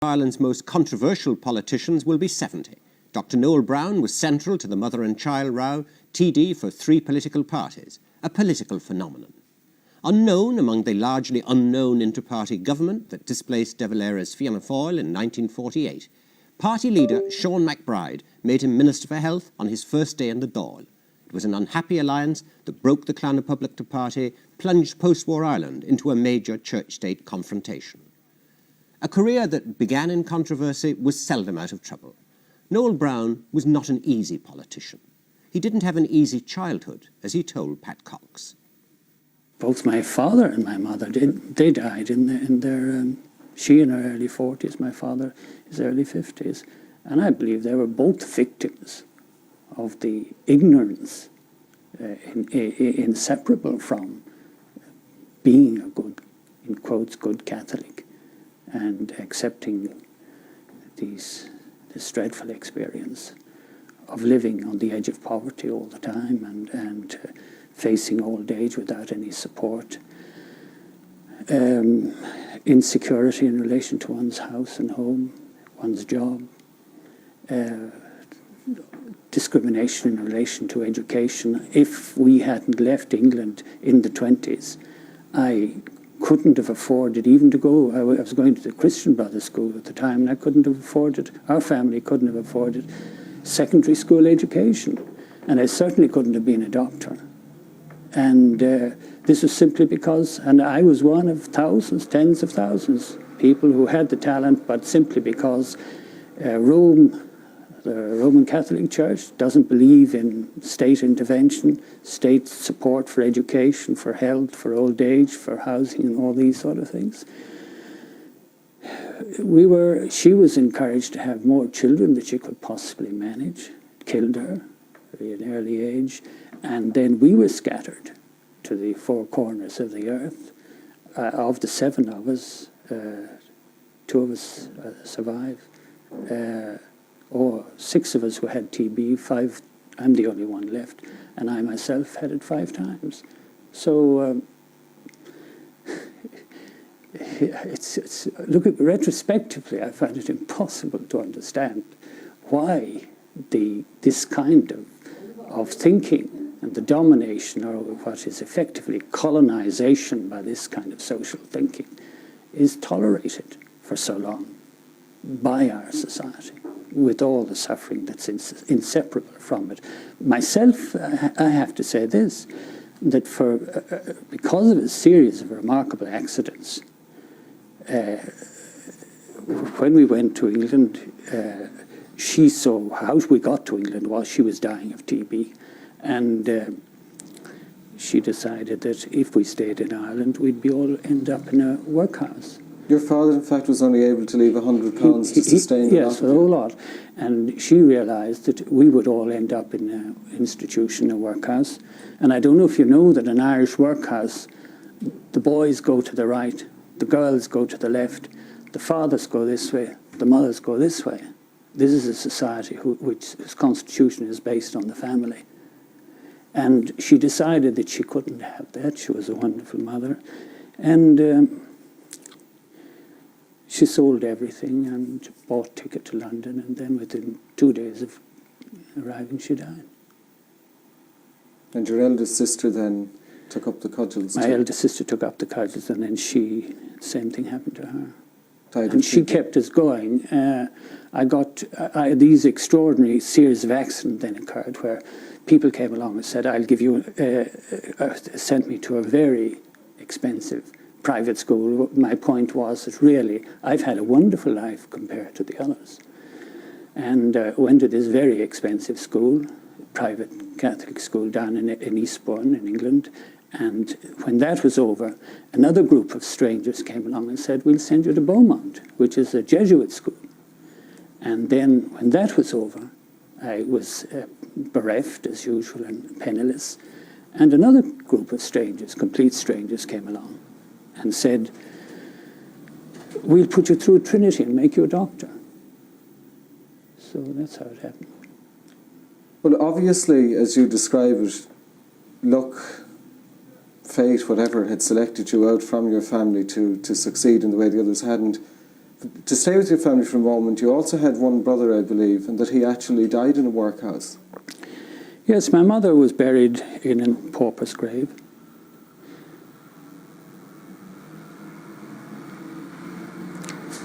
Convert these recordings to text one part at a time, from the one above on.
Ireland's most controversial politicians will be 70. Dr. Noel Browne was central to the mother and child row, TD for 3 political parties, a political phenomenon. Unknown among the largely unknown inter-party government that displaced De Valera's Fianna Fáil in 1948, party leader Sean MacBride made him Minister for Health on his first day in the Dáil. It was an unhappy alliance that broke the Clan Public Party, plunged post-war Ireland into a major church-state confrontation. A career that began in controversy was seldom out of trouble. Noel Browne was not an easy politician. He didn't have an easy childhood, as he told Pat Cox. Both my father and my mother, they died in their, she in her early 40s, my father his early 50s. And I believe they were both victims of the ignorance inseparable from being a good, in quotes, good Catholic and accepting this dreadful experience of living on the edge of poverty all the time and facing old age without any support, insecurity in relation to one's house and home, one's job, discrimination in relation to education. If we hadn't left England in the 20s, I couldn't have afforded even to go. I was going to the Christian Brothers School at the time, and I couldn't have afforded, our family couldn't have afforded secondary school education. And I certainly couldn't have been a doctor. And this was simply because, and I was one of thousands, tens of thousands, people who had the talent, but simply because Rome, the Roman Catholic Church, doesn't believe in state intervention, state support for education, for health, for old age, for housing, and all these sort of things. She was encouraged to have more children that she could possibly manage. It killed her at an early age. And then we were scattered to the 4 corners of the earth. Of the 7 of us, 2 of us survived. Or 6 of us who had TB, 5, I'm the only one left, and I myself had it 5 times. So look, retrospectively, I find it impossible to understand why this kind of thinking and the domination, or what is effectively colonization by this kind of social thinking, is tolerated for so long by our society, with all the suffering that's inseparable from it. Myself, I have to say this, that because of a series of remarkable accidents, when we went to England, she saw how we got to England was she was dying of TB, and she decided that if we stayed in Ireland, we'd all end up in a workhouse. Your father, in fact, was only able to leave £100 to sustain the yes, a whole lot. And she realised that we would all end up in an institution, a workhouse. And I don't know if you know that an Irish workhouse, the boys go to the right, the girls go to the left, the fathers go this way, the mothers go this way. This is a society whose constitution is based on the family. And she decided that she couldn't have that. She was a wonderful mother. And she sold everything and bought a ticket to London, and then within 2 days of arriving, she died. And your eldest sister then took up the cudgels? My eldest sister took up the cudgels, and then the same thing happened to her. Died and she kept us going. These extraordinary series of accidents then occurred where people came along and said, I'll give you, sent me to a very expensive private school. My point was that really I've had a wonderful life compared to the others. And went to this very expensive school, private Catholic school down in Eastbourne in England. And when that was over, another group of strangers came along and said, we'll send you to Beaumont, which is a Jesuit school. And then when that was over, I was bereft as usual and penniless. And another group of strangers, complete strangers, came along and said, we'll put you through Trinity and make you a doctor. So that's how it happened. Well, obviously, as you describe it, luck, fate, whatever, had selected you out from your family to succeed in the way the others hadn't. To stay with your family for a moment, you also had one brother, I believe, and that he actually died in a workhouse. Yes, my mother was buried in a pauper's grave.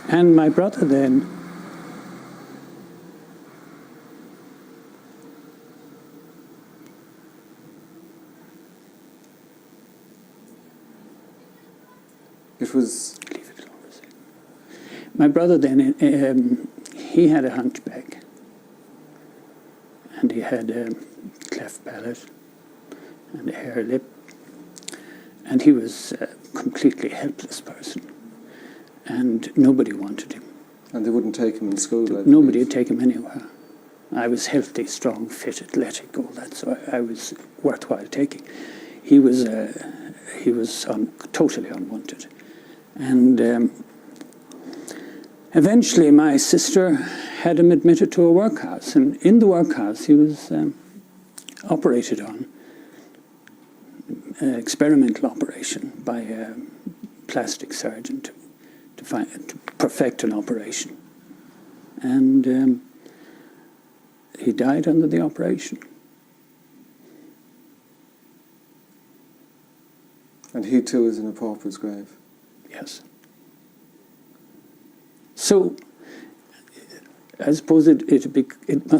And my brother then My brother then, he had a hunchback, and he had a cleft palate and a hare lip, and he was a completely helpless person, and nobody wanted him. And they wouldn't take him in school? Nobody would take him anywhere. I was healthy, strong, fit, athletic, all that, so I was worthwhile taking. He was totally unwanted. And eventually my sister had him admitted to a workhouse, and in the workhouse he was operated on, experimental operation by a plastic surgeon to perfect an operation. And he died under the operation. And he too is in a pauper's grave? Yes. So, I suppose it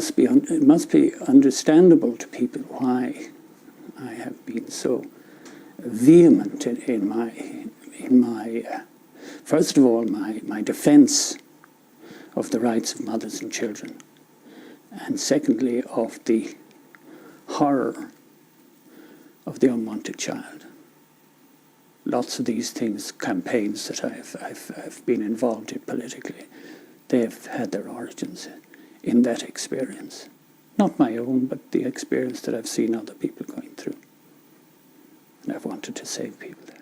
must be understandable to people why I have been so vehement in my first of all my defence of the rights of mothers and children, and secondly of the horror of the unwanted child. Lots of these things, campaigns that I've been involved in politically, they've had their origins in that experience. Not my own, but the experience that I've seen other people going through. And I've wanted to save people there.